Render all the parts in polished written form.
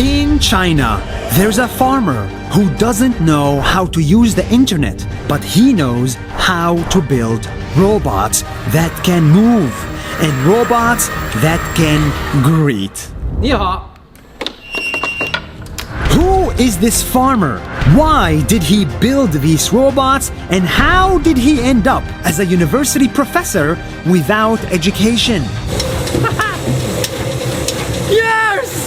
In China, there's a farmer who doesn't know how to use the internet, but he knows how to build robots that can move and robots that can greet. 你好。 Who is this farmer? Why did he build these robots? And how did he end up as a university professor without education? Yes!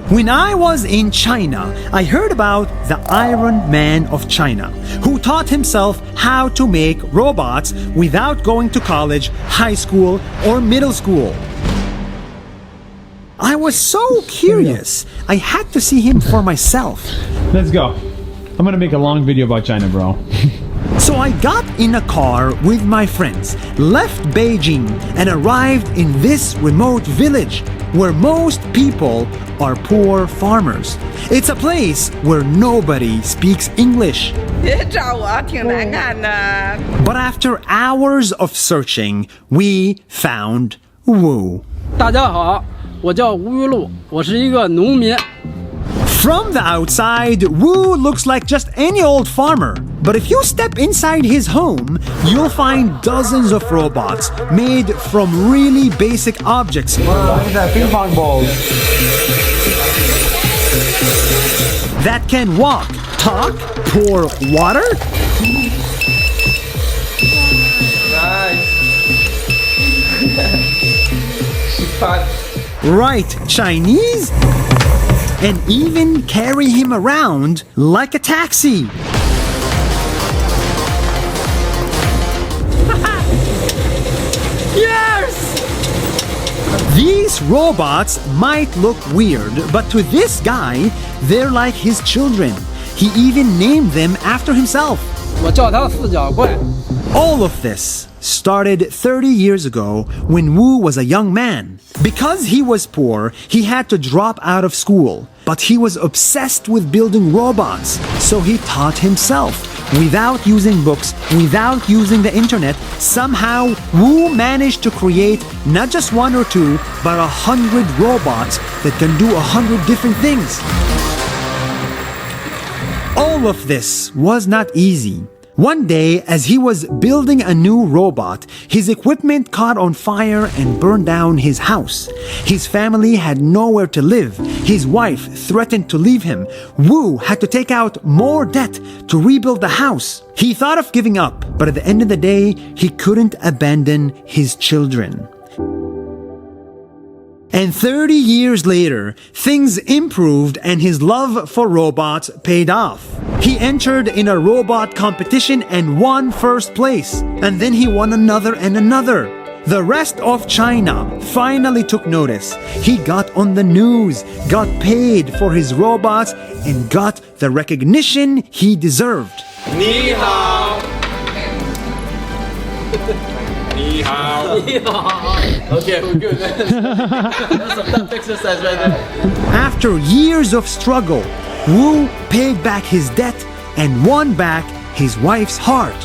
When I was in China, I heard about the Iron Man of China, who taught himself how to make robots without going to college, high school, or middle school. I was so curious. I had to see him for myself. Let's go. I'm gonna make a long video about China, bro. So I got in a car with my friends, left Beijing, and arrived in this remote village where most people are poor farmers. It's a place where nobody speaks English. 别找我，挺难看的。 But after hours of searching, we found Wu. 大家好，我叫吴玉露，我是一个农民。 From the outside, Wu looks like just any old farmer. But if you step inside his home, you'll find dozens of robots made from really basic objects. Ping pong balls. That can walk, talk, pour water, write Chinese, and even carry him around like a taxi. Yes! These robots might look weird, but to this guy, they're like his children. He even named them after himself. 我叫他四脚怪。 All of this started 30 years ago when Wu was a young man. Because he was poor, he had to drop out of school. But he was obsessed with building robots, so he taught himself. Without using books, without using the internet, somehow Wu managed to create not just one or two, but 100 robots that can do 100 different things. All of this was not easy. One day, as he was building a new robot, his equipment caught on fire and burned down his house. His family had nowhere to live. His wife threatened to leave him. Wu had to take out more debt to rebuild the house. He thought of giving up, but at the end of the day, he couldn't abandon his children. And 30 years later, things improved and his love for robots paid off. He entered in a robot competition and won first place. And then he won another and another. The rest of China finally took notice. He got on the news, got paid for his robots, and got the recognition he deserved. 你好。你好。你好。 Okay, we're good. That's some tough exercise right there. After years of struggle, Wu paid back his debt and won back his wife's heart.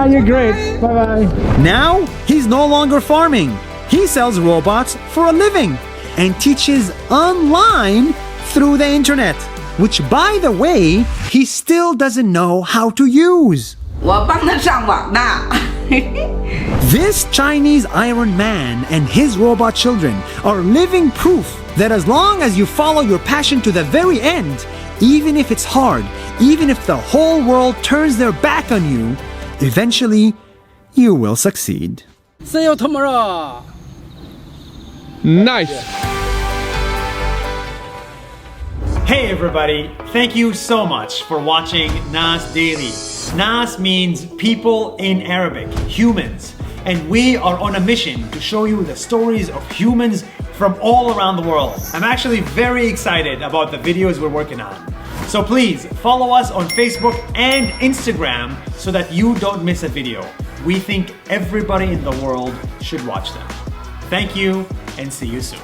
You're great. Bye-bye. Now, he's no longer farming. He sells robots for a living and teaches online through the internet, which, by the way, he still doesn't know how to use. 我帮他上网的。 This Chinese Iron Man and his robot children are living proof that as long as you follow your passion to the very end, even if it's hard, even if the whole world turns their back on you, eventually you will succeed. See you tomorrow. Nice. Hey everybody, thank you so much for watching Nas Daily. Nas means people in Arabic, humans. And we are on a mission to show you the stories of humans from all around the world. I'm actually very excited about the videos we're working on. So please follow us on Facebook and Instagram so that you don't miss a video. We think everybody in the world should watch them. Thank you and see you soon.